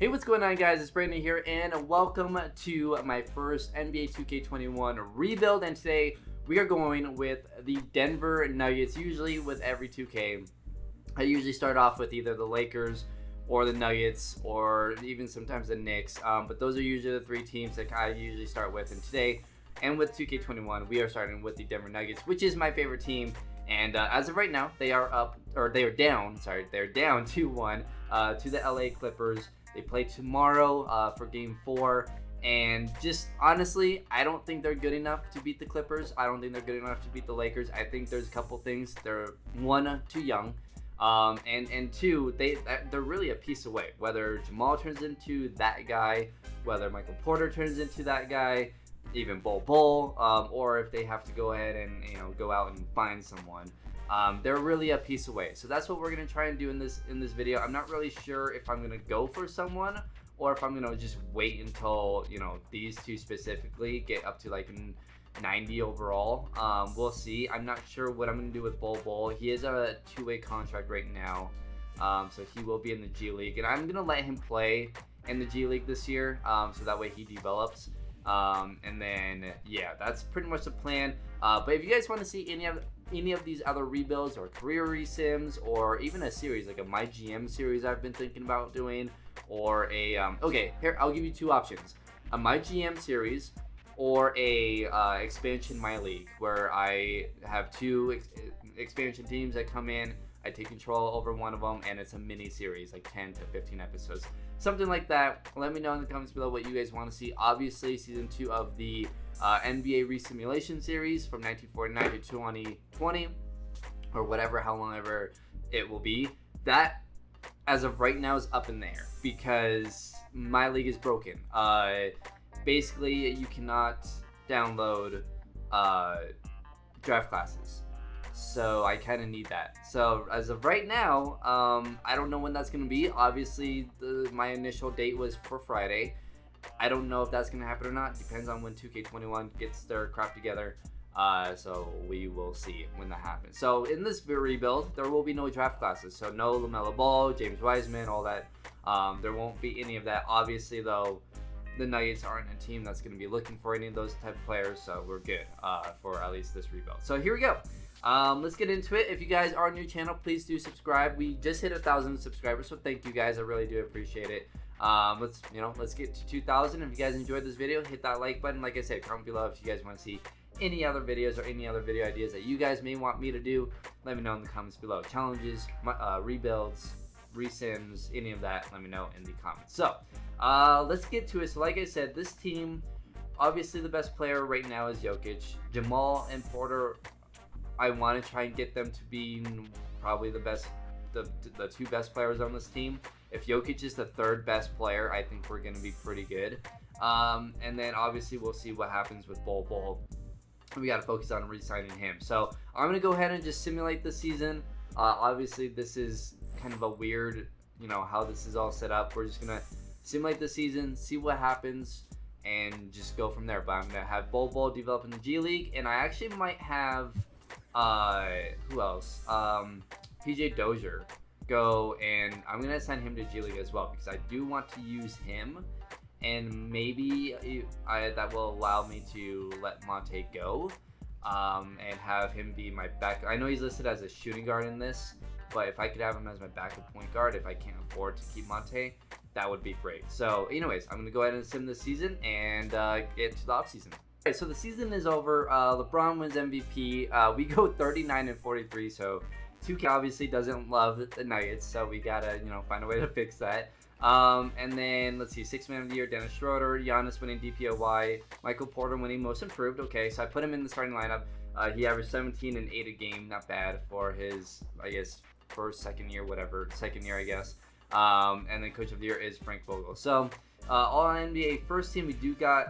Hey, what's going on, guys? It's Brandon here, and welcome to my first NBA 2K21 rebuild. And today we are going with the Denver Nuggets. Usually with every 2K, I usually start off with either the Lakers or the Nuggets or even sometimes the Knicks. But those are usually the three teams that I usually start with. And today, and with 2K21, we are starting with the Denver Nuggets, which is my favorite team. And as of right now, they are down 2-1 to the LA Clippers. They play tomorrow for Game 4, and just honestly, I don't think they're good enough to beat the Clippers. I don't think they're good enough to beat the Lakers. I think there's a couple things. They're one, too young, and two, they're really a piece away. Whether Jamal turns into that guy, whether Michael Porter turns into that guy, even Bol, or if they have to go ahead and go out and find someone. They're really a piece away. So that's what we're gonna try and do in this video. I'm not really sure if I'm gonna go for someone or if I'm gonna just wait until these two specifically get up to like 90 overall. We'll see. I'm not sure what I'm gonna do with Bol. He is a two-way contract right now, so he will be in the G League, and I'm gonna let him play in the G League this year, so that way he develops. And then yeah, that's pretty much the plan. But if you guys want to see any of these other rebuilds or career resims, or even a series like a My GM series I've been thinking about doing, or a okay, here I'll give you two options: a My GM series or a expansion My League, where I have two expansion teams that come in. I take control over one of them, and it's a mini series, like 10 to 15 episodes, something like that. Let me know in the comments below what you guys want to see. Obviously, season 2 of the NBA Resimulation series from 1949 to 2020, or whatever, how long ever it will be. That, as of right now, is up in the air because My League is broken. Basically, you cannot download draft classes. So I kind of need that. So as of right now, I don't know when that's going to be. Obviously, my initial date was for Friday. I don't know if that's going to happen or not. Depends on when 2K21 gets their crap together. So we will see when that happens. So in this rebuild, there will be no draft classes. So no LaMelo Ball, James Wiseman, all that. There won't be any of that. Obviously, though, the Nuggets aren't a team that's going to be looking for any of those type of players. So we're good for at least this rebuild. So here we go. Let's get into it. If you guys are new channel, please do subscribe. We just hit 1,000 subscribers, so thank you guys. I really do appreciate it. Let's get to 2,000. If you guys enjoyed this video, hit that like button. Like I said, comment below if you guys want to see any other videos or any other video ideas that you guys may want me to do. Let me know in the comments below. Challenges, rebuilds, resims, any of that, let me know in the comments. So let's get to it. So like I said, this team, obviously the best player right now is Jokic. Jamal and Porter, I want to try and get them to be probably the two best players on this team. If Jokic is the third best player, I think we're going to be pretty good. And then obviously we'll see what happens with Bol. We got to focus on re-signing him. So I'm going to go ahead and just simulate the season. Obviously this is kind of a weird, how this is all set up. We're just going to simulate the season, see what happens, and just go from there. But I'm going to have Bol develop in the G League, and I actually might have who else? PJ Dozier go, and I'm gonna send him to G League as well because I do want to use him, and maybe that will allow me to let Monte go, and have him be my back. I know he's listed as a shooting guard in this, but if I could have him as my backup point guard, if I can't afford to keep Monte, that would be great. So anyways, I'm gonna go ahead and sim this season and get to the off season. Alright, so the season is over. LeBron wins MVP. We go 39-43. So 2K obviously doesn't love the Nuggets, so we gotta find a way to fix that. And then let's see, 6th man of the year, Dennis Schroeder, Giannis winning DPOY, Michael Porter winning Most Improved. Okay, so I put him in the starting lineup. He averaged 17 and 8 a game, not bad for his, I guess, second year, I guess. And then Coach of the Year is Frank Vogel. So all NBA first team, we do got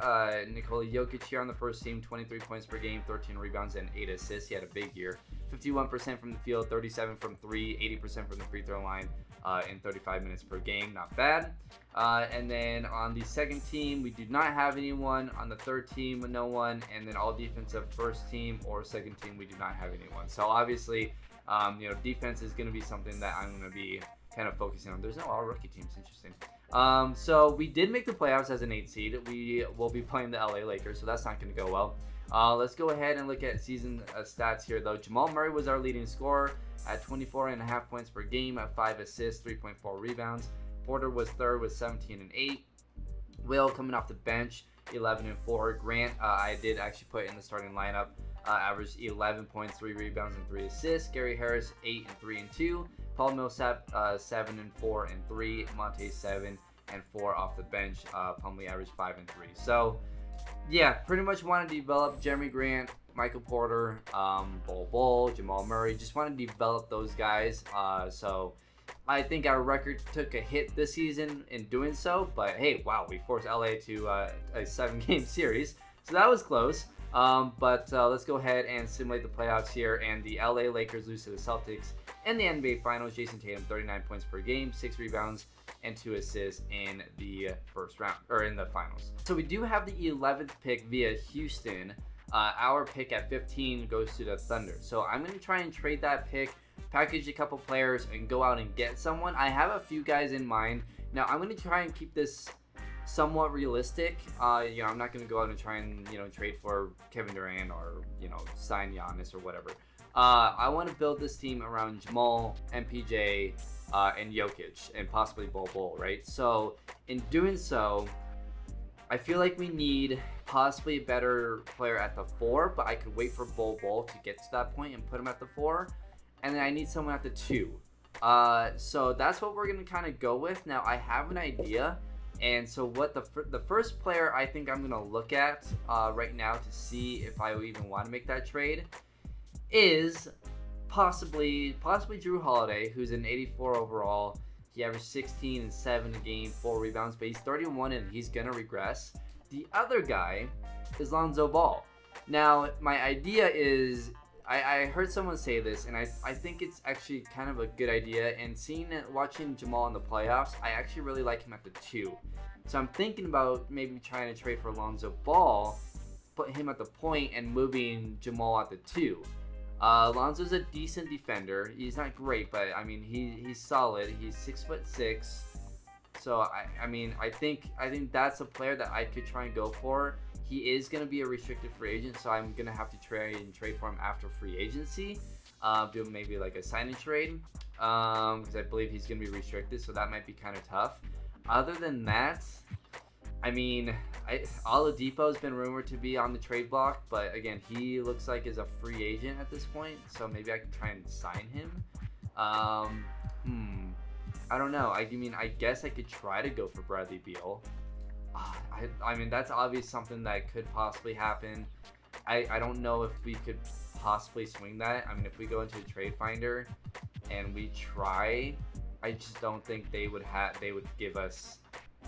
Nikola Jokic here on the first team, 23 points per game, 13 rebounds, and 8 assists. He had a big year. 51% from the field, 37 from 3, 80% from the free throw line, in 35 minutes per game. Not bad. And then on the second team, we do not have anyone. On the third team, no one. And then all defensive first team or second team, we do not have anyone. So obviously, defense is going to be something that I'm going to be kind of focusing on. There's no all rookie teams. Interesting. So we did make the playoffs as an 8 seed. We will be playing the LA Lakers, so that's not going to go well. Let's go ahead and look at season stats here, though. Jamal Murray was our leading scorer at 24.5 points per game, at 5 assists, 3.4 rebounds. Porter was third with 17 and 8. Will coming off the bench, 11 and 4. Grant, I did actually put in the starting lineup, averaged 11 points, 3 rebounds, and 3 assists. Gary Harris, 8 and 3 and 2. Paul Millsap, 7 and 4 and 3. Monte, 7 and 4 off the bench. Plumlee averaged 5 and 3. So, yeah, pretty much want to develop Jeremy Grant, Michael Porter, Bol, Jamal Murray. Just want to develop those guys. So I think our record took a hit this season in doing so. But hey, wow, we forced LA to a 7-game series. So that was close. But let's go ahead and simulate the playoffs here. And the LA Lakers lose to the Celtics in the NBA Finals. Jason Tatum, 39 points per game, 6 rebounds, and 2 assists in the first round, or in the finals. So we do have the 11th pick via Houston. Our pick at 15 goes to the Thunder. So I'm going to try and trade that pick, package a couple players, and go out and get someone. I have a few guys in mind. Now I'm going to try and keep this somewhat realistic. I'm not going to go out and try and trade for Kevin Durant or sign Giannis or whatever. I want to build this team around Jamal, MPJ, and Jokic, and possibly Bol, right? So in doing so, I feel like we need possibly a better player at the 4, but I could wait for Bol to get to that point and put him at the 4, and then I need someone at the 2. So that's what we're gonna kind of go with. Now I have an idea, and so what the first player I think I'm gonna look at right now to see if I even want to make that trade is possibly Drew Holiday, who's an 84 overall. He averaged 16 and 7 a game, 4 rebounds, but he's 31 and he's gonna regress. The other guy is Lonzo Ball. Now, my idea is, I heard someone say this, and I think it's actually kind of a good idea. And watching Jamal in the playoffs, I actually really like him at the 2. So I'm thinking about maybe trying to trade for Lonzo Ball, put him at the point, and moving Jamal at the 2. Lonzo's a decent defender. He's not great, but I mean he's solid. He's 6'6". So I think that's a player that I could try and go for. He is gonna be a restricted free agent, so I'm gonna have to trade for him after free agency. Do maybe like a sign and trade, because I believe he's gonna be restricted, so that might be kind of tough. Other than that, I mean, Oladipo's been rumored to be on the trade block, but again, he looks like is a free agent at this point, so maybe I can try and sign him. I don't know. I guess I could try to go for Bradley Beal. I mean, that's obviously something that could possibly happen. I don't know if we could possibly swing that. I mean, if we go into a trade finder and we try, I just don't think they would give us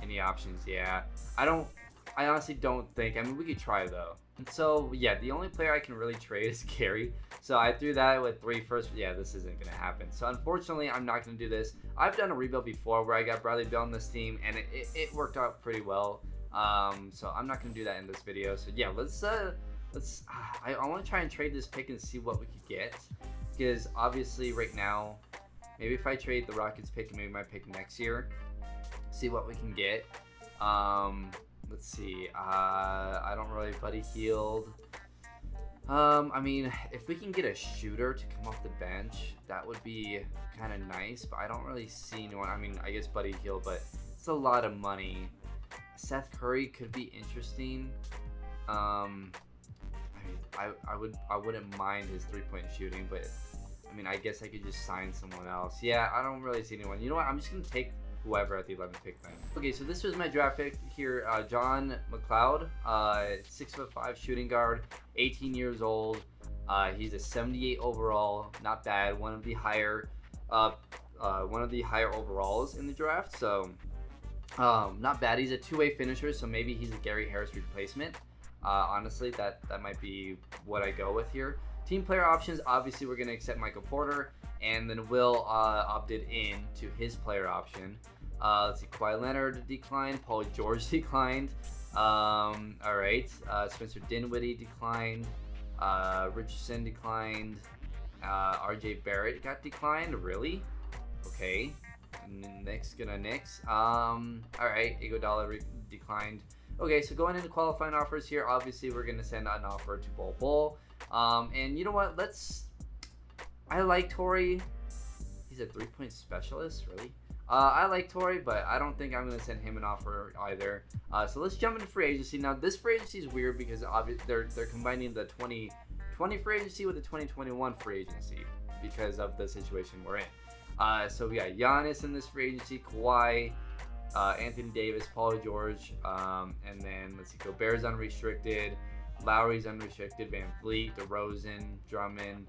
any options. Yeah, I honestly don't think. I mean, we could try though. And so yeah, the only player I can really trade is Gary. So I threw that with 3 first. Yeah, this isn't gonna happen. So unfortunately, I'm not gonna do this. I've done a rebuild before where I got Bradley Beal on this team, and it worked out pretty well. So I'm not gonna do that in this video. So yeah, let's. I want to try and trade this pick and see what we could get, because obviously right now, maybe if I trade the Rockets pick and maybe my pick next year, see what we can get. Let's see. I don't really Buddy Hield. I mean, if we can get a shooter to come off the bench, that would be kind of nice. But I don't really see anyone. I mean, I guess Buddy Hield, but it's a lot of money. Seth Curry could be interesting. I wouldn't mind his 3-point shooting, but I mean, I guess I could just sign someone else. Yeah, I don't really see anyone. You know what? I'm just gonna take whoever at the 11th pick then. Okay, so this was my draft pick here. John McLeod, 6'5" shooting guard, 18 years old. He's a 78 overall, not bad. One of the higher overalls in the draft. So not bad. He's a two-way finisher, so maybe he's a Gary Harris replacement. Honestly, that might be what I go with here. Team player options, obviously we're gonna accept Michael Porter, and then Will opted in to his player option. Let's see, Kawhi Leonard declined, Paul George declined. All right, Spencer Dinwiddie declined, Richardson declined, RJ Barrett got declined. Really? Okay. Knicks gonna Knicks. All right, Iguodala declined. Okay, so going into qualifying offers here, obviously we're gonna send an offer to Bol. And you know what? I like Torrey. He's a 3-point specialist, really. I like Torrey, but I don't think I'm gonna send him an offer either. So let's jump into free agency. Now this free agency is weird because obviously they're combining the 2020 free agency with the 2021 free agency because of the situation we're in. So we got Giannis in this free agency, Kawhi, Anthony Davis, Paul George, and then let's see, Gobert's unrestricted, Lowry's unrestricted, Van Vliet, DeRozan, Drummond,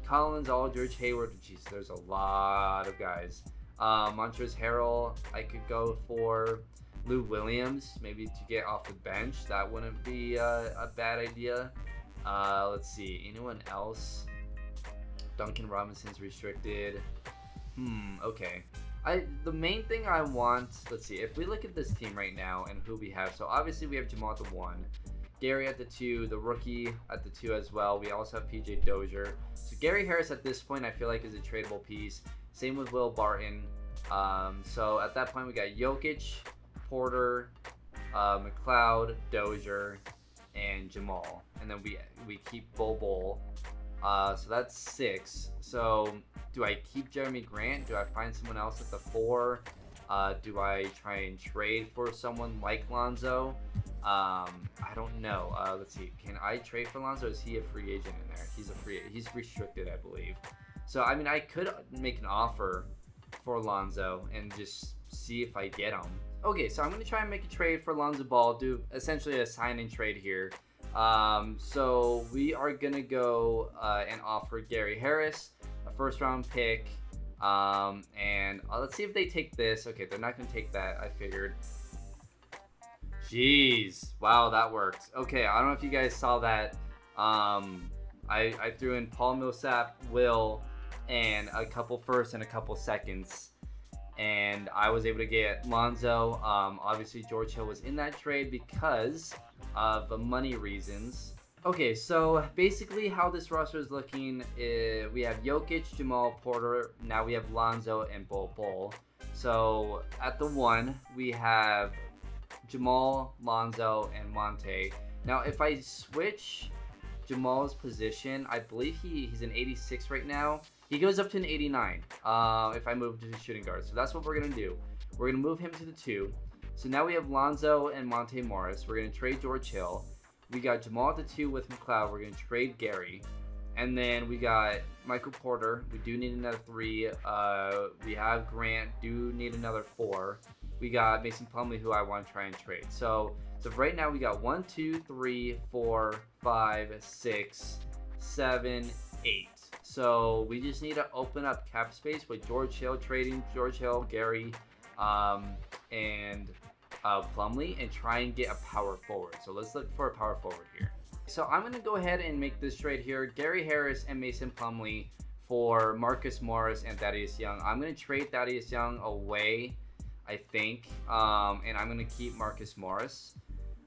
Collins, Aldridge, Hayward. Jeez, there's a lot of guys. Montrezl Harrell, I could go for. Lou Williams, maybe to get off the bench. That wouldn't be a bad idea. Let's see, anyone else? Duncan Robinson's restricted. Okay. The main thing I want, let's see, if we look at this team right now and who we have, so obviously we have Jamal at the 1, Gary at the 2, the rookie at the 2 as well. We also have PJ Dozier. So Gary Harris at this point I feel like is a tradable piece. Same with Will Barton. So at that point we got Jokic, Porter, McLeod, Dozier, and Jamal. And then we keep Bol. So that's 6. So do I keep Jeremy Grant? Do I find someone else at the 4? Do I try and trade for someone like Lonzo? I don't know. Let's see. Can I trade for Lonzo? Is he a free agent in there? He's restricted, I believe. So I mean, I could make an offer for Lonzo and just see if I get him. Okay, so I'm gonna try and make a trade for Lonzo Ball. Do essentially a sign and trade here. So we are gonna go and offer Gary Harris a 1st-round pick, and let's see if they take this. Okay, they're not gonna take that. I figured. Jeez, wow, that worked. Okay, I don't know if you guys saw that. I threw in Paul Millsap, Will, and a couple firsts and a couple seconds, and I was able to get Lonzo. Obviously George Hill was in that trade because of the money reasons. Okay, so basically how this roster is looking is we have Jokic, Jamal, Porter. Now we have Lonzo and Bol. So at the 1 we have Jamal, Lonzo, and Monte. Now if I switch Jamal's position, I believe he's an 86 right now. He goes up to an 89 if I move to the shooting guard. So that's what we're going to do. We're going to move him to the 2. So now we have Lonzo and Monte Morris. We're going to trade George Hill. We got Jamal at the 2 with McLeod. We're going to trade Gary. And then we got Michael Porter. We do need another 3. We have Grant. Do need another 4. We got Mason Plumlee, who I want to try and trade. So right now we got 1, 2, 3, 4, 5, 6, 7, 8. So we just need to open up cap space with George Hill, trading George Hill, Gary, and Plumlee, and try and get a power forward. So let's look for a power forward here. So I'm going to go ahead and make this trade here. Gary Harris and Mason Plumlee for Marcus Morris and Thaddeus Young. I'm going to trade Thaddeus Young away, I think, and I'm going to keep Marcus Morris.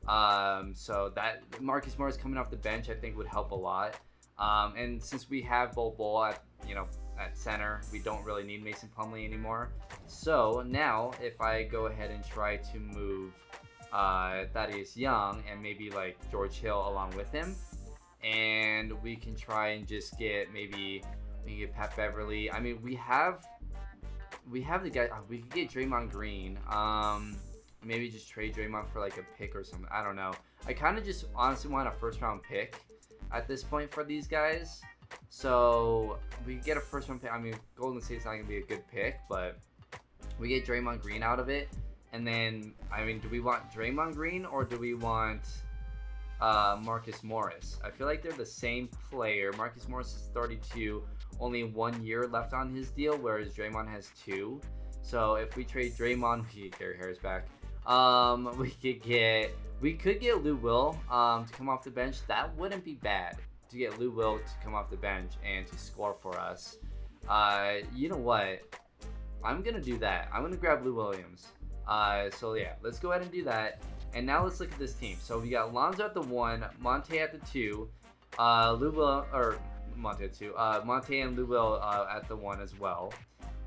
So that Marcus Morris coming off the bench I think would help a lot. And since we have Bol at center, we don't really need Mason Plumlee anymore. So now if I go ahead and try to move Thaddeus Young and maybe like George Hill along with him, and we can try and just get we can get Pat Beverly. I mean, we have the guy. We could get Draymond Green. Maybe just trade Draymond for like a pick or something. I don't know. I kind of just honestly want a 1st-round pick at this point for these guys. So we get a 1st-round pick. I mean, Golden State's not going to be a good pick, but we get Draymond Green out of it. And then, I mean, do we want Draymond Green or do we want Marcus Morris? I feel like they're the same player. Marcus Morris is 32, only 1 year left on his deal, whereas Draymond has 2. So if we trade Draymond, we get Gary Harris back. We could get Lou Will to come off the bench. That wouldn't be bad to get Lou Will to come off the bench and to score for us. You know what? I'm gonna do that. I'm gonna grab Lou Williams. So yeah, let's go ahead and do that. And now let's look at this team. So we got Lonzo at the 1, Monte at the 2, Monte and Lou Will at the 1 as well.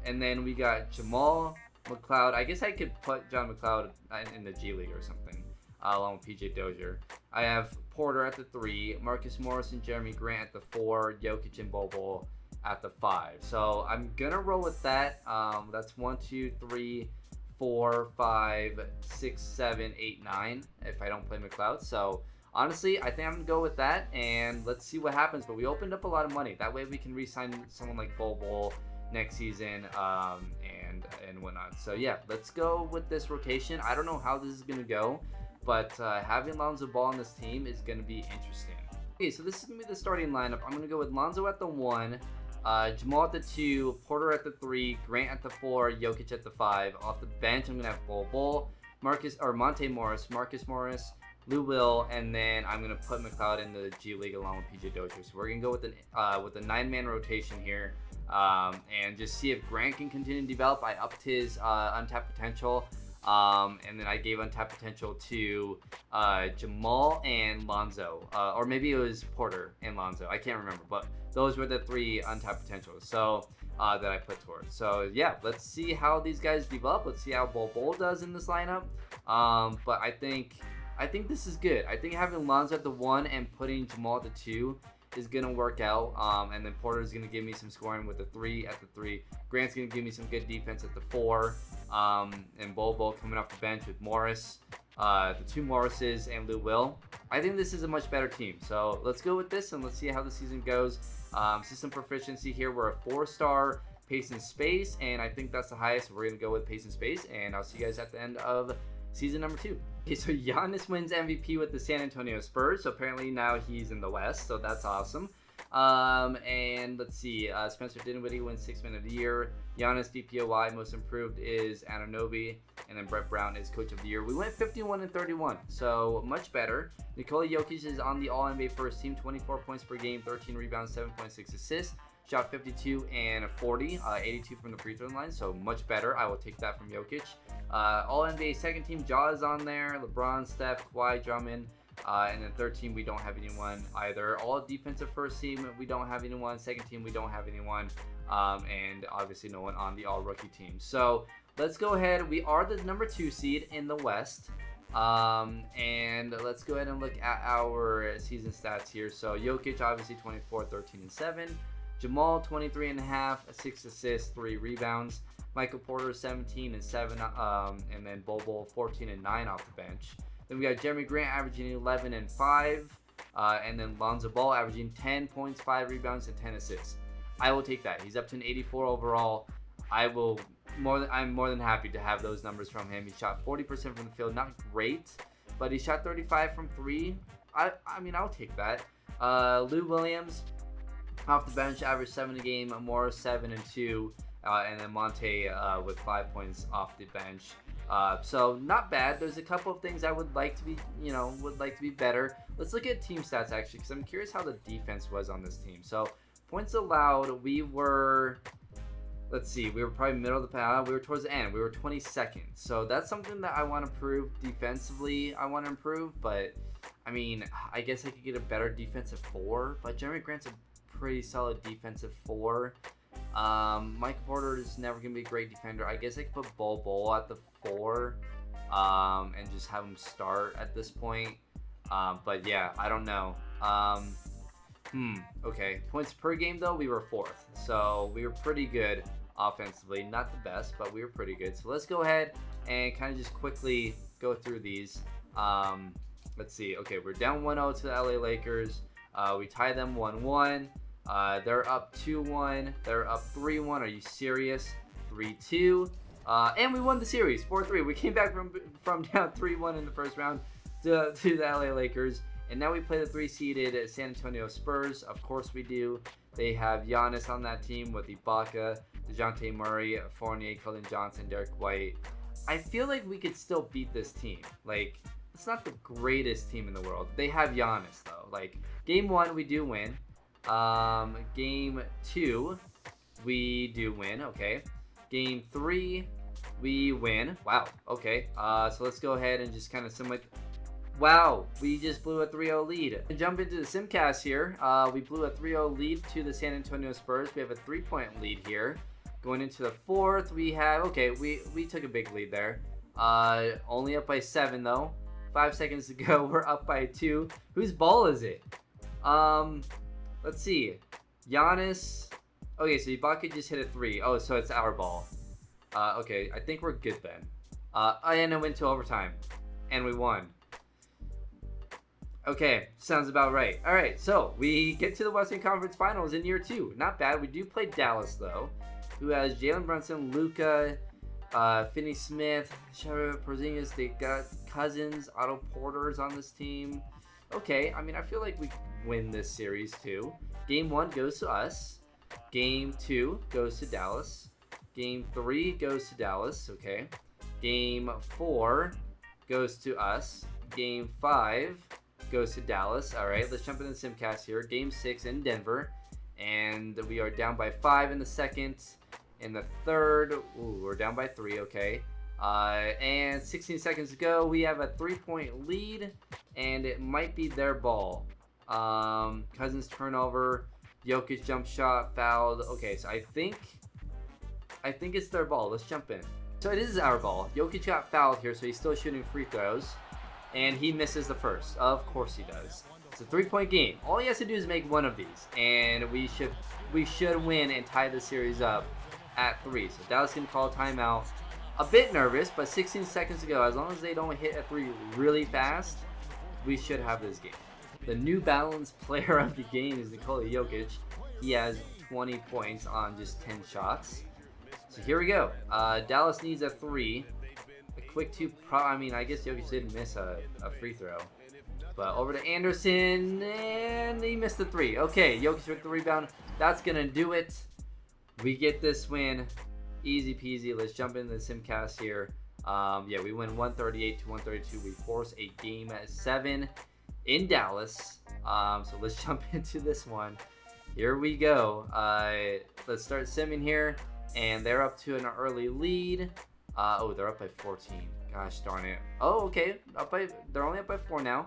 And then we got Jamal, McLeod. I guess I could put John McLeod in the G League or something, along with PJ Dozier. I have Porter at the 3, Marcus Morris and Jeremy Grant at the 4, Jokic and Bobo at the 5. So I'm gonna roll with that. That's 1, 2, 3, 4, 5, 6, 7, 8, 9. If I don't play McLeod, so honestly, I think I'm gonna go with that, and let's see what happens. But we opened up a lot of money. That way we can re-sign someone like Bobo next season, and whatnot. So yeah, let's go with this rotation. I don't know how this is gonna go, but having Lonzo Ball on this team is gonna be interesting. Okay, so this is gonna be the starting lineup. I'm gonna go with Lonzo at the 1, Jamal at the 2, Porter at the 3, Grant at the 4, Jokic at the 5. Off the bench, I'm gonna have Bobo, Monte Morris, Marcus Morris, Lou Will, and then I'm gonna put McLeod in the G League along with PJ Dozier. So we're gonna go with a 9-man rotation here, and just see if Grant can continue to develop. I upped his untapped potential, and then I gave untapped potential to Jamal and Lonzo, or maybe it was Porter and Lonzo. I can't remember, but those were the 3 untapped potentials. So that I put towards. So yeah, let's see how these guys develop. Let's see how Bobo does in this lineup. But I think this is good. I think having Lonzo at the 1 and putting Jamal at the 2 is gonna work out. And then Porter's gonna give me some scoring with the 3 at the 3. Grant's gonna give me some good defense at the 4. And Bobo coming off the bench with Morris, the 2 Morrises and Lou Will. I think this is a much better team. So let's go with this and let's see how the season goes. System proficiency here, we're a 4-star pace and space, and I think that's the highest. We're gonna go with pace and space, and I'll see you guys at the end of season number 2. Okay, so Giannis wins MVP with the San Antonio Spurs. So apparently now he's in the West, so that's awesome. And let's see, Spencer Dinwiddie wins 6th Man of the Year. Giannis DPOY most improved is Anunoby, and then Brett Brown is Coach of the Year. We went 51-31, so much better. Nikola Jokic is on the All-NBA first team, 24 points per game, 13 rebounds, 7.6 assists. Shot 52 and 40, 82 from the free throw line, so much better. I will take that from Jokic. All-NBA second team, Ja is on there. LeBron, Steph, Kawhi, Drummond. And then third team, we don't have anyone either. All defensive first team, we don't have anyone. Second team, we don't have anyone. And obviously no one on the all-rookie team. So let's go ahead. We are the number 2 seed in the West. And let's go ahead and look at our season stats here. So Jokic, obviously 24, 13, and 7. Jamal, 23.5, 6 assists, 3 rebounds. Michael Porter, 17 and 7, and then Bobo, 14 and 9 off the bench. Then we got Jeremy Grant averaging 11 and 5, and then Lonzo Ball averaging 10 points, 5 rebounds, and 10 assists. I will take that. He's up to an 84 overall. I'm more than happy to have those numbers from him. He shot 40% from the field, not great, but he shot 35 from 3. I mean, I'll take that. Lou Williams off the bench, averaged 7 a game. Morris 7 and 2, and then Monte with 5 points off the bench. So not bad. There's a couple of things I would like to be, better. Let's look at team stats actually, because I'm curious how the defense was on this team. So points allowed, we were probably middle of the pack. We were towards the end. We were 22nd. So that's something that I want to improve defensively. I want to improve, but I mean, I guess I could get a better defensive 4. But Jeremy Grant's a pretty solid defensive 4. Michael Porter is never gonna be a great defender. I guess I could put Bobo at the 4, and just have him start at this point. But yeah, I don't know. Okay. Points per game though, we were 4th, so we were pretty good offensively. Not the best, but we were pretty good. So let's go ahead and kind of just quickly go through these. Let's see. Okay, we're down 1-0 to the LA Lakers. We tie them 1-1. They're up 2-1. They're up 3-1. Are you serious? 3-2. And we won the series 4-3. We came back from down 3-1 in the first round to the LA Lakers. And now we play the 3-seeded San Antonio Spurs. Of course we do. They have Giannis on that team with Ibaka, DeJounte Murray, Fournier, Colin Johnson, Derek White. I feel like we could still beat this team. Like, it's not the greatest team in the world. They have Giannis though. Like, game 1 we do win. Game 2 we do win. Okay. Game 3 we win. Wow. Okay. So let's go ahead and just kind of simulate. Wow, we just blew a 3-0 lead. Jump into the Simcast here. We blew a 3-0 lead to the San Antonio Spurs. We have a 3-point lead here. Going into the fourth, we have, okay, we took a big lead there. Only up by 7 though. 5 seconds to go. We're up by 2. Whose ball is it? Let's see. Giannis. Okay, so Ibaka just hit a 3. Oh, so it's our ball. Okay, I think we're good then. And it went to overtime, and we won. Okay, sounds about right. All right, so we get to the Western Conference Finals in year 2. Not bad. We do play Dallas though, who has Jalen Brunson, Luka, Finney-Smith, Shara Porzingis. They got Cousins, Otto Porter's on this team. Okay, I mean, I feel like we win this series too. Game 1 goes to us. Game 2 goes to Dallas. Game 3 goes to Dallas. Okay. Game 4 goes to us. Game 5 goes to Dallas. All right, let's jump into the Simcast here. Game 6 in Denver, and we are down by 5 in the second. In the third, ooh, we're down by 3. Okay. And 16 seconds to go. We have a 3-point lead, and it might be their ball. Cousins turnover. Jokic jump shot, fouled. Okay, so I think it's their ball. Let's jump in. So it is our ball. Jokic got fouled here, so he's still shooting free throws, and he misses the first. Of course he does. It's a 3-point game. All he has to do is make one of these, and we should win and tie the series up at 3. So Dallas can call timeout. A bit nervous, but 16 seconds to go. As long as they don't hit a 3 really fast, we should have this game. The new balanced player of the game is Nikola Jokic. He has 20 points on just 10 shots. So here we go. Dallas needs a 3. A quick 2. I mean, I guess Jokic didn't miss a free throw. But over to Anderson, and he missed the 3. Okay, Jokic with the rebound. That's going to do it. We get this win. Easy peasy. Let's jump into the Simcast here. Yeah, we win 138 to 132. We force a game at 7 in Dallas. So let's jump into this one. Here we go. Let's start simming here. And they're up to an early lead. Oh, they're up by 14. Gosh darn it. Oh, okay. They're only up by 4 now.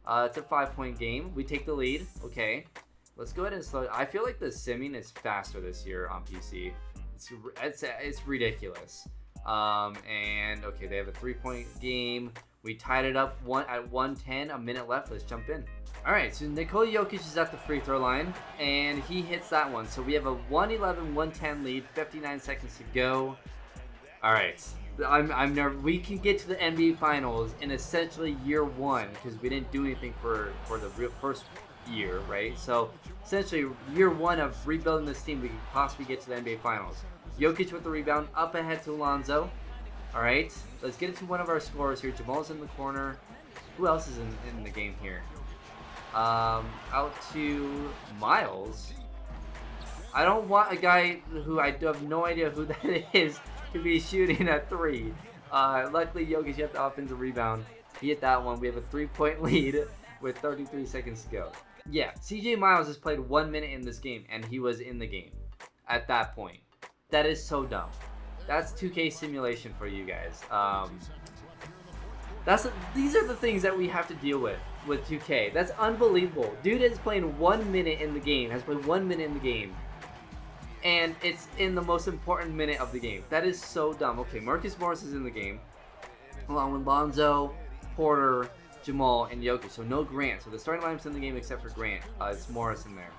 It's a 5-point game. We take the lead. Okay. Let's go ahead and slow. I feel like the simming is faster this year on PC. It's ridiculous. And okay, they have a 3-point game. We tied it up at 110. A minute left. Let's jump in. All right, so Nikola Jokic is at the free throw line, and he hits that one. So we have a 111-110 lead. 59 seconds to go. All right, I'm nervous. We can get to the NBA Finals in essentially year 1 because we didn't do anything for the first year, right? So essentially year 1 of rebuilding this team, we could possibly get to the NBA Finals. Jokic with the rebound, up ahead to Alonzo. All right, let's get into one of our scorers here. Jamal's in the corner. Who else is in the game here? Out to Miles. I don't want a guy who I have no idea who that is to be shooting at 3. Luckily, Jokic got the offensive rebound. He hit that one. We have a 3-point lead with 33 seconds to go. Yeah, CJ Miles has played 1 minute in this game, and he was in the game at that point. That is so dumb. That's 2K simulation for you guys. These are the things that we have to deal with 2K. That's unbelievable. Dude is playing 1 minute in the game, has played 1 minute in the game, and it's in the most important minute of the game. That is so dumb. Okay, Marcus Morris is in the game, along with Lonzo, Porter, Jamal, and Jokic. So no Grant. So the starting lineup's in the game except for Grant. It's Morris in there.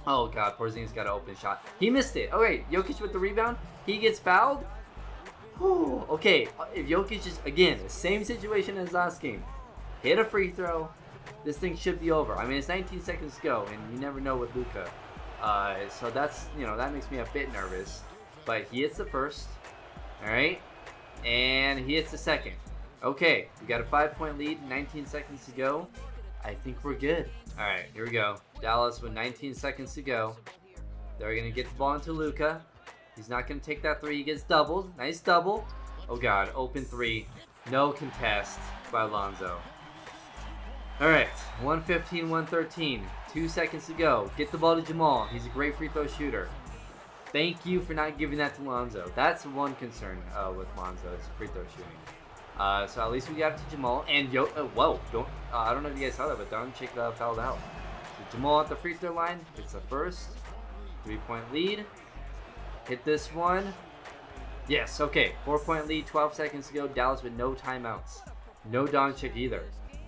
Oh god, Porzingis got an open shot. He missed it. Okay, Jokic with the rebound. He gets fouled. Whew. Okay, if Jokic is, again, the same situation as last game, hit a free throw, this thing should be over. I mean, it's 19 seconds to go, and you never know with Luka. So that's, that makes me a bit nervous. But he hits the first, all right, and he hits the second. Okay, we got a 5-point lead, 19 seconds to go. I think we're good. All right, here we go. Dallas with 19 seconds to go. They're going to get the ball into Luka. He's not going to take that 3. He gets doubled. Nice double. Oh, God. Open 3. No contest by Lonzo. All right. 115, 113. 2 seconds to go. Get the ball to Jamal. He's a great free throw shooter. Thank you for not giving that to Lonzo. That's one concern with Lonzo is free throw shooting. So at least we got it to Jamal. And whoa. I don't know if you guys saw that, but Doncic fouled out. So Jamal at the free throw line. It's the first. 3-point lead. Hit this one. Yes, okay. 4-point lead, 12 seconds to go. Dallas with no timeouts. No Doncic either.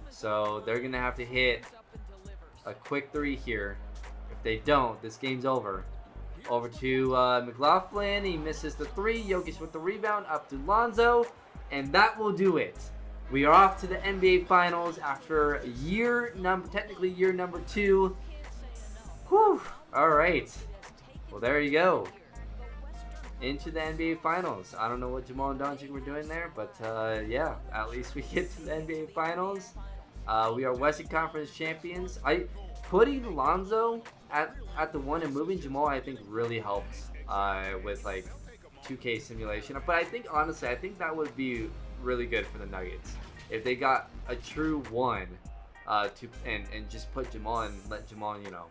So they're going to have to hit a quick 3 here. If they don't, this game's over. Over to McLaughlin. He misses the 3. Jokic with the rebound. Up to Lonzo. And that will do it. We are off to the NBA Finals after technically year number 2. Whew. All right. Well, there you go. Into the NBA Finals. I don't know what Jamal and Doncic were doing there, but yeah, at least we get to the NBA Finals. We are Western Conference champions. Putting Lonzo at the 1 and moving Jamal, I think, really helped with like 2K simulation. But I think, honestly, I think that would be really good for the Nuggets if they got a true 1 and just put Jamal and let Jamal, you know,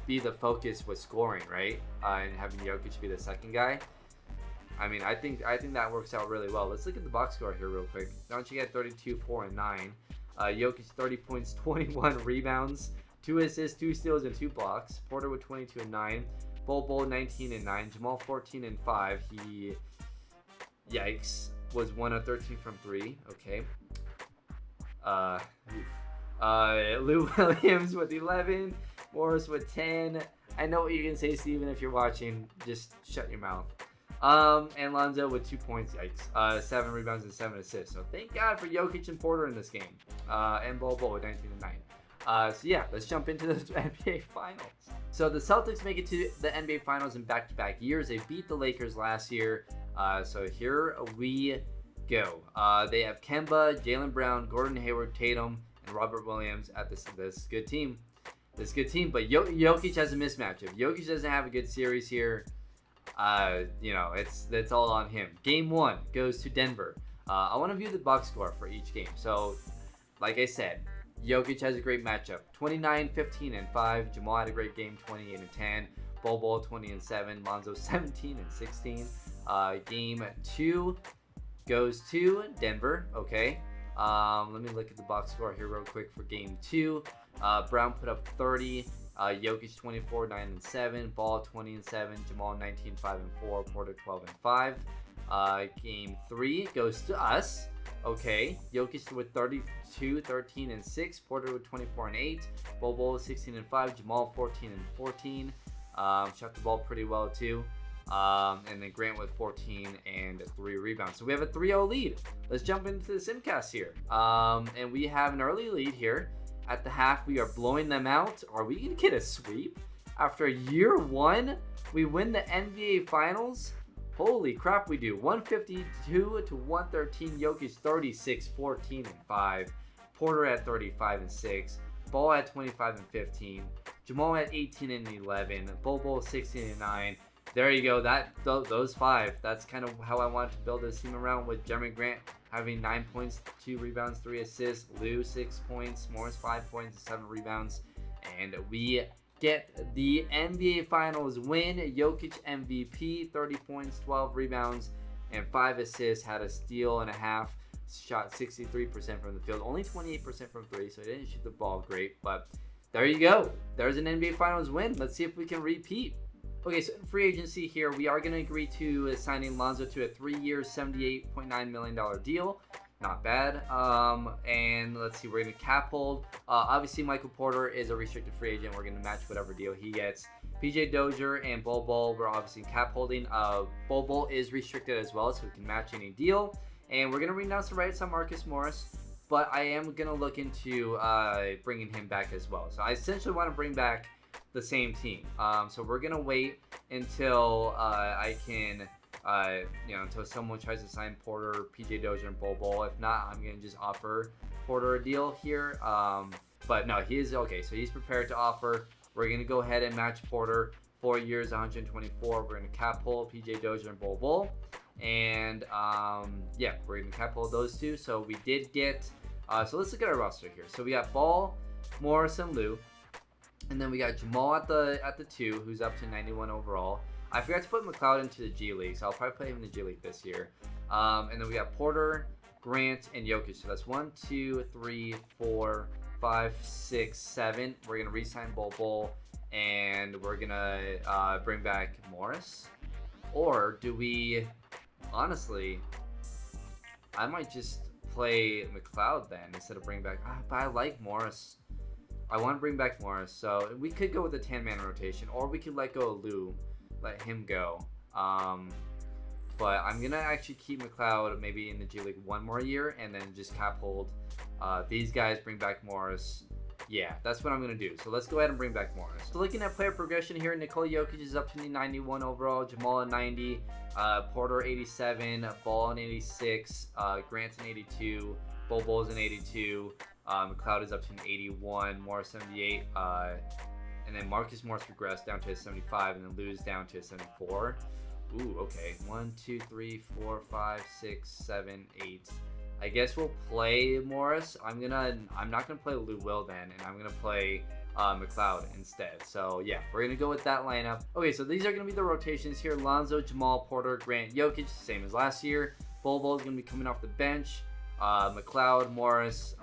be the focus with scoring, right? And having Jokic be the second guy. I mean, I think that works out really well. Let's look at the box score here real quick. Doncic had 32, 4, and 9. Jokic 30 points, 21 rebounds, 2 assists, 2 steals, and 2 blocks. Porter with 22 and 9. Bol 19 and 9. Jamal 14 and 5. He, yikes, was 1 of 13 from 3. Okay. Lou Williams with 11. Morris with 10. I know what you're going to say, Steven, if you're watching. Just shut your mouth. And Lonzo with 2 points, yikes. 7 rebounds and 7 assists. So thank God for Jokic and Porter in this game. And Bol with 19 and 9. So yeah, let's jump into the NBA Finals. So the Celtics make it to the NBA Finals in back-to-back years. They beat the Lakers last year. So here we go. They have Kemba, Jaylen Brown, Gordon Hayward, Tatum, and Robert Williams at this good team. This good team, but Jokic has a mismatch. If Jokic doesn't have a good series here, you know, it's all on him. Game 1 goes to Denver. I want to view the box score for each game. So, like I said, Jokic has a great matchup. 29, 15, and 5. Jamal had a great game, 28 and 10. Bol 20 and 7. Lonzo 17 and 16. Game 2 goes to Denver. Okay. Let me look at the box score here real quick for game 2. Brown put up 30. Jokic 24, 9 and 7. Ball 20 and 7. Jamal 19, 5 and 4. Porter 12 and 5. Game 3 goes to us. Okay. Jokic with 32, 13 and 6. Porter with 24 and 8. Bol 16 and 5. Jamal 14 and 14. Shot the ball pretty well too. And then Grant with 14 and 3 rebounds. So we have a 3-0 lead. Let's jump into the simcast here. And we have an early lead here. At the half, we are blowing them out. Are we going to get a sweep? After year 1, we win the NBA Finals? Holy crap, we do. 152 to 113. Jokic 36, 14 and 5. Porter at 35 and 6. Ball at 25 and 15. Jamal at 18 and 11. Bol 16 and 9. There you go. Those 5. That's kind of how I wanted to build this team around, with Jeremy Grant having 9 points, 2 rebounds, 3 assists. Lou 6 points, Morris 5 points, 7 rebounds, and we get the NBA Finals win. Jokic MVP, 30 points, 12 rebounds, and 5 assists. Had a steal and a half. Shot 63% from the field, only 28% from 3, so he didn't shoot the ball great. But there you go. There's an NBA Finals win. Let's see if we can repeat. Okay, so in free agency here, we are going to agree to signing Lonzo to a 3-year, $78.9 million deal. Not bad. And let's see, we're going to cap hold. Obviously, Michael Porter is a restricted free agent. We're going to match whatever deal he gets. PJ Dozier and Bol, we're obviously cap holding. Bol is restricted as well, so we can match any deal. And we're going to renounce the rights on Marcus Morris. But I am going to look into bringing him back as well. So I essentially want to bring back the same team. So we're gonna wait until I can, until someone tries to sign Porter, PJ Dozier, and Bol. If not, I'm gonna just offer Porter a deal here. But no, he is okay. So he's prepared to offer. We're gonna go ahead and match Porter, 4 years, 124. We're gonna cap hold PJ Dozier and Bol. And yeah, we're gonna cap hold those two. So we did get. So let's look at our roster here. So we got Ball, Morris, and Lou. And then we got Jamal at the 2, who's up to 91 overall. I forgot to put McLeod into the G League, so I'll probably play him in the G League this year. And then we got Porter, Grant, and Jokic. So that's 1, 2, 3, 4, 5, 6, 7. We're gonna re-sign Bol, and we're gonna bring back Morris. Or do we, honestly, I might just play McLeod then instead of bring back, but I like Morris. I want to bring back Morris, so we could go with the 10-man rotation, or we could let go of Lou, let him go. But I'm going to actually keep McLeod maybe in the G League one more year, and then just cap hold these guys, bring back Morris. Yeah, that's what I'm going to do. So let's go ahead and bring back Morris. So looking at player progression here, Nikola Jokic is up to 91 overall, Jamal at 90, Porter 87, Ball in 86, Grant's in 82, Bobo's in 82, McLeod is up to an 81, Morris 78, and then Marcus Morris regressed down to a 75, and then Lou's down to a 74. Ooh, okay. 1, 2, 3, 4, 5, 6, 7, 8. I guess we'll play Morris. I'm not gonna play Lou Will then, and I'm gonna play McLeod instead. So yeah, we're gonna go with that lineup. Okay, so these are gonna be the rotations here: Lonzo, Jamal, Porter, Grant, Jokic, same as last year. Bobo is gonna be coming off the bench. McLeod, Morris,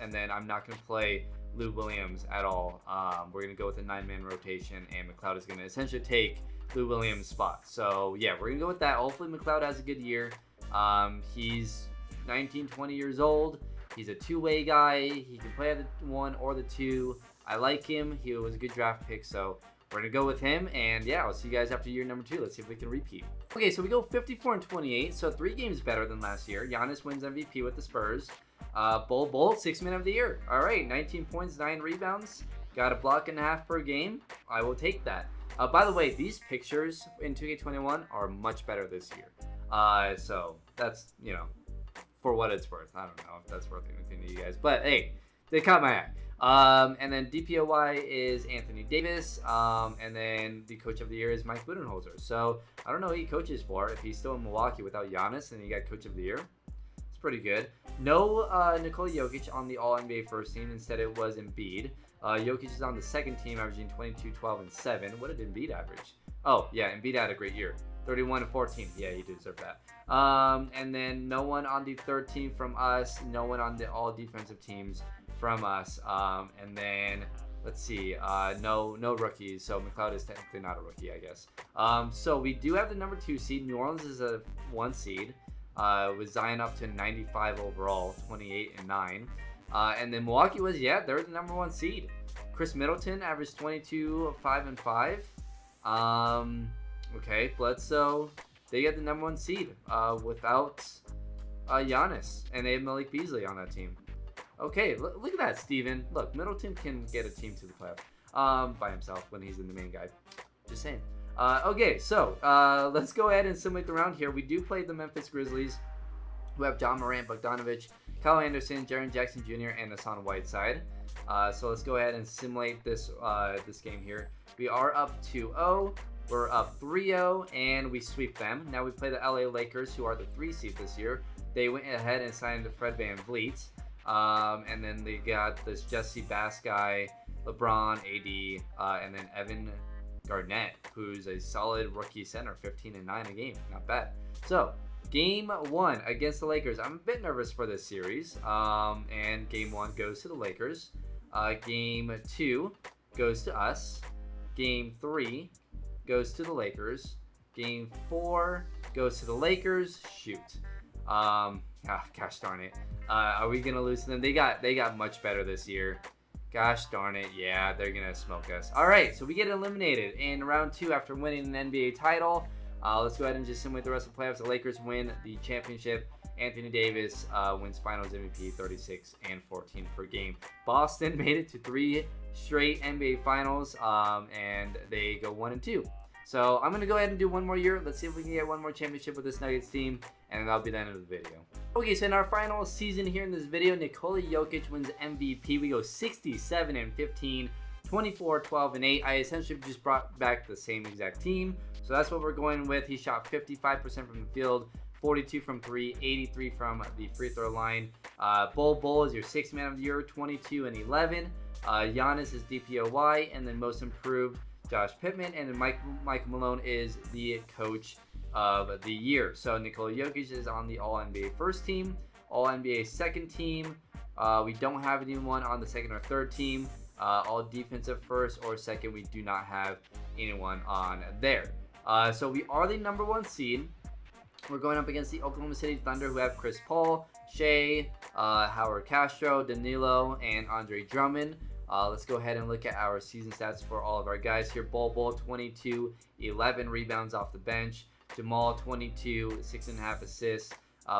and then I'm not gonna play Lou Williams at all. We're gonna go with a 9-man rotation, and McLeod is gonna essentially take Lou Williams' spot. So yeah, we're gonna go with that. Hopefully McLeod has a good year. He's 19, 20 years old. He's a two-way guy. He can play at the 1 or the 2. I like him. He was a good draft pick, so we're gonna go with him. And yeah, I'll see you guys after year number 2. Let's see if we can repeat. Okay, so we go 54 and 28, so 3 games better than last year. Giannis wins MVP with the Spurs. Bol 6-man of the year. All right, 19 points, 9 rebounds. Got a block and a half per game. I will take that. By the way, these pictures in 2K21 are much better this year. So that's, you know, for what it's worth. I don't know if that's worth anything to you guys, but hey, they caught my eye. And then DPOY is Anthony Davis, and then the coach of the year is Mike Budenholzer. So I don't know who he coaches for. If he's still in Milwaukee without Giannis and he got coach of the year, it's pretty good. No Nikola Jokic on the All-NBA first team. Instead, it was Embiid. Jokic is on the second team, averaging 22, 12, and 7. What did Embiid average? Oh, yeah, Embiid had a great year. 31 and 14. Yeah, he deserved that. And then no one on the third team from us. No one on the all defensive teams from us. And then let's see. No rookies. So McLeod is technically not a rookie, I guess. So we do have the number 2 seed. New Orleans is a 1 seed. With Zion up to 95 overall, 28 and 9. And then Milwaukee was, yeah, they're the number 1 seed. Chris Middleton averaged 22, 5 and 5. Okay, Bledsoe, they get the number 1 seed without Giannis, and they have Malik Beasley on that team. Okay, look at that, Steven. Look, Middleton can get a team to the playoff by himself when he's in the main guy. Just saying. Okay, so let's go ahead and simulate the round here. We do play the Memphis Grizzlies, who have John Morant, Bogdanovich, Kyle Anderson, Jaren Jackson Jr., and Hassan Whiteside. So let's go ahead and simulate this this game here. We are up 2-0. We're up 3-0, and we sweep them. Now we play the LA Lakers, who are the 3 seed this year. They went ahead and signed Fred VanVleet. And then they got this Jesse Bass guy, LeBron, AD, and then Evan Garnett, who's a solid rookie center, 15 and 9 a game. Not bad. So, game 1 against the Lakers. I'm a bit nervous for this series. And game 1 goes to the Lakers. Game 2 goes to us. Game 3 goes to the Lakers. Game 4 goes to the Lakers. Shoot. Gosh darn it. Are we gonna lose to them? They got much better this year. Gosh darn it. Yeah, they're gonna smoke us. All right, so we get eliminated in round 2 after winning an NBA title. Let's go ahead and just simulate the rest of the playoffs. The Lakers win the championship. Anthony Davis wins Finals MVP, 36 and 14 per game. Boston made it to 3 straight NBA Finals, and they go 1 and 2. So I'm gonna go ahead and do one more year. Let's see if we can get one more championship with this Nuggets team, and that'll be the end of the video. Okay, so in our final season here in this video, Nikola Jokic wins MVP. We go 67 and 15, 24, 12 and 8. I essentially just brought back the same exact team, so that's what we're going with. He shot 55% from the field, 42 from 3, 83 from the free throw line. Bol is your 6th man of the year, 22 and 11. Giannis is DPOY, and then most improved, Josh Pittman, and then Mike Malone is the coach of the year. So Nikola Jokic is on the All-NBA first team, All-NBA second team. We don't have anyone on the second or third team. All defensive first or second, we do not have anyone on there. So we are the number 1 seed. We're going up against the Oklahoma City Thunder, who have Chris Paul, Shea, Howard Castro, Danilo, and Andre Drummond. Let's go ahead and look at our season stats for all of our guys here. Bol, 22, 11 rebounds off the bench. Jamal, 22, 6.5 assists.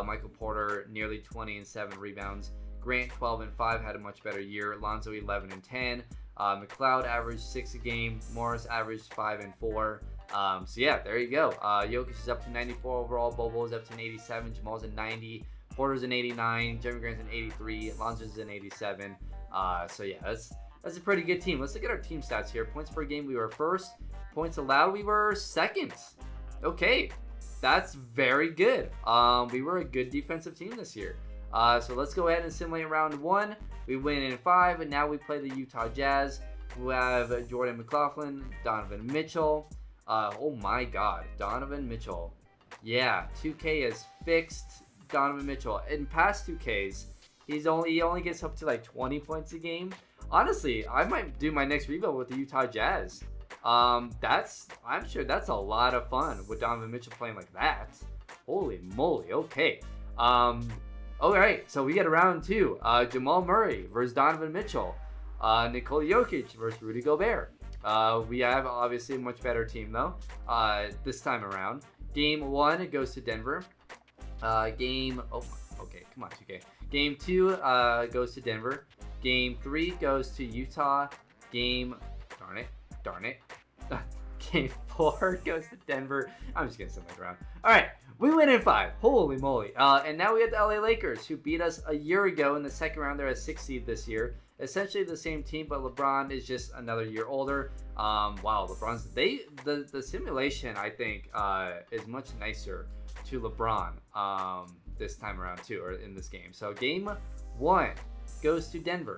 Michael Porter, nearly 20 and 7 rebounds. Grant, 12 and 5, had a much better year. Lonzo, 11 and 10. McLeod averaged 6 a game. Morris averaged 5 and 4. So yeah, there you go. Jokic is up to 94 overall. Bobo is up to an 87. Jamal's an 90. Porter's an 89. Jeremy Grant's an 83. Lonzo's an 87. So yeah, that's a pretty good team. Let's look at our team stats here. Points per game, we were first. Points allowed, we were second. Okay, that's very good. We were a good defensive team this year. So let's go ahead and simulate round 1. We win in 5, and now we play the Utah Jazz, who have Jordan McLaughlin, Donovan Mitchell. Oh my God, Donovan Mitchell. Yeah, 2K has fixed Donovan Mitchell. In past 2Ks, he only gets up to like 20 points a game. Honestly, I might do my next rebuild with the Utah Jazz. I'm sure that's a lot of fun with Donovan Mitchell playing like that. Holy moly, okay. All right, so we get round 2. Jamal Murray versus Donovan Mitchell. Nikola Jokic versus Rudy Gobert. We have obviously a much better team though this time around. Game 1, it goes to Denver. Okay, come on, 2K. Game 2 goes to Denver. Game 3 goes to Utah. Game 4 goes to Denver. I'm just gonna send that around. All right, we win in 5. Holy moly! And now we have the LA Lakers, who beat us a year ago in the second round. They're a 6th seed this year. Essentially the same team, but LeBron is just another year older. Wow, the simulation I think is much nicer to LeBron this time around too, or in this game. So game 1 goes to Denver.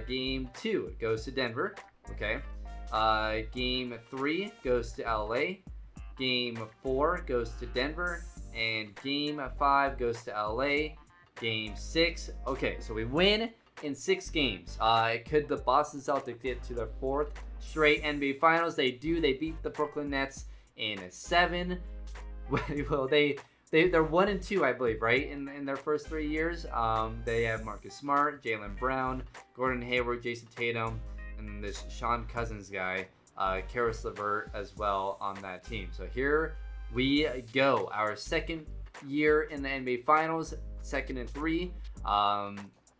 Game 2 goes to Denver. Okay. Game 3 goes to LA. Game 4 goes to Denver, and game 5 goes to LA. Game 6. Okay, so we win in 6 games. Could the Boston Celtics get to their 4th straight NBA Finals? They do. They beat the Brooklyn Nets in 7. Well, they're 1 and 2, I believe, right? In their first 3 years. They have Marcus Smart, Jaylen Brown, Gordon Hayward, Jason Tatum, and this Sean Cousins guy, Karis LeVert as well on that team. So here we go. Our 2nd year in the NBA Finals, 2nd and 3.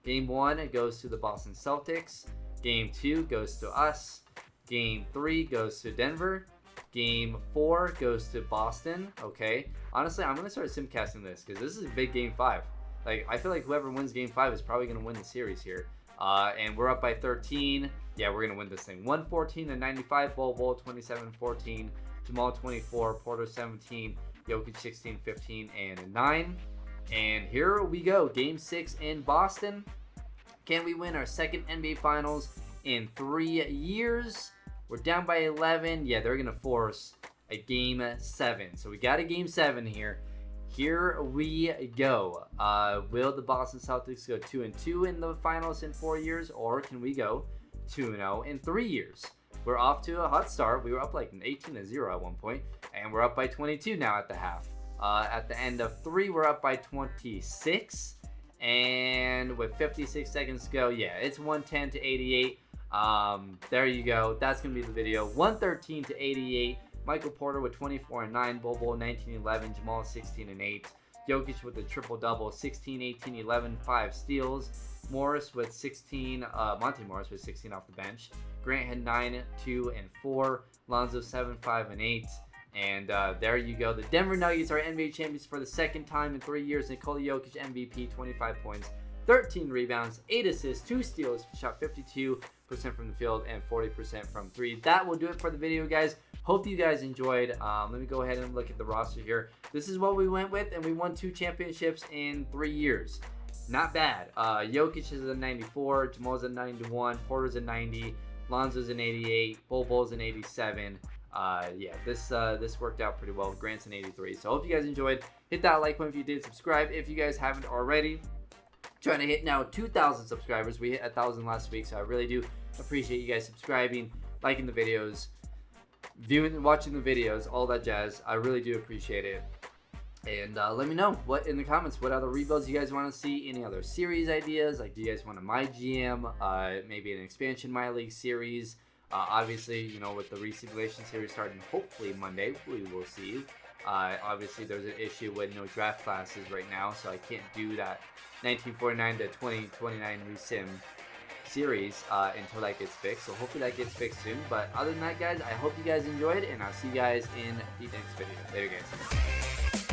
Game 1, it goes to the Boston Celtics. Game 2 goes to us. Game 3 goes to Denver. Game 4 goes to Boston. Okay. Honestly, I'm going to start simcasting this because this is a big Game 5. Like, I feel like whoever wins Game 5 is probably going to win the series here. And we're up by 13. Yeah, we're going to win this thing. 114-95. Bol 27-14. Jamal 24. Porter 17. Jokic 16, 15, and 9. And here we go. Game 6 in Boston. Can we win our 2nd NBA Finals in 3 years? We're down by 11. Yeah, they're going to force a Game 7. So we got a Game 7 here. Here we go. Will the Boston Celtics go 2-2 in the finals in 4 years, or can we go 2-0 in 3 years? We're off to a hot start. We were up like 18-0 at one point, and we're up by 22 now at the half. At the end of 3, we're up by 26, and with 56 seconds to go, yeah, it's 110-88. There you go. That's gonna be the video. 113-88. Michael Porter with 24 and 9, Bobo 19-11, Jamal 16 and 8, Jokic with a triple-double, 16, 18, 11, 5 steals, Morris with 16, Monte Morris with 16 off the bench, Grant had 9, 2, and 4, Lonzo 7, 5, and 8, and there you go. The Denver Nuggets are NBA champions for the 2nd time in 3 years. Nikola Jokic MVP, 25 points, 13 rebounds, 8 assists, 2 steals, shot 52% from the field and 40% from 3. That will do it for the video, guys. Hope you guys enjoyed. Let me go ahead and look at the roster here. This is what we went with, and we won 2 championships in 3 years. Not bad. Jokic is a 94, Jamal's a 91, Porter's a 90, Lonzo's an 88, Bobo's an 87. Yeah, this worked out pretty well. Grant's an 83. So hope you guys enjoyed. Hit that like button if you did. Subscribe if you guys haven't already. Trying to hit now 2,000 subscribers. We hit 1,000 last week, so I really do appreciate you guys subscribing, liking the videos. watching the videos, all that jazz. I really do appreciate it. And let me know what in the comments, what other rebuilds you guys want to see, any other series ideas, like do you guys want a My GM, maybe an expansion My League series. Obviously, you know, with the resimulation series starting hopefully Monday, we will see. Obviously, there's an issue with no draft classes right now, so I can't do that 1949 to 2029 resim series until that gets fixed. So hopefully that gets fixed soon. But other than that, guys, I hope you guys enjoyed, and I'll see you guys in the next video. Later, guys.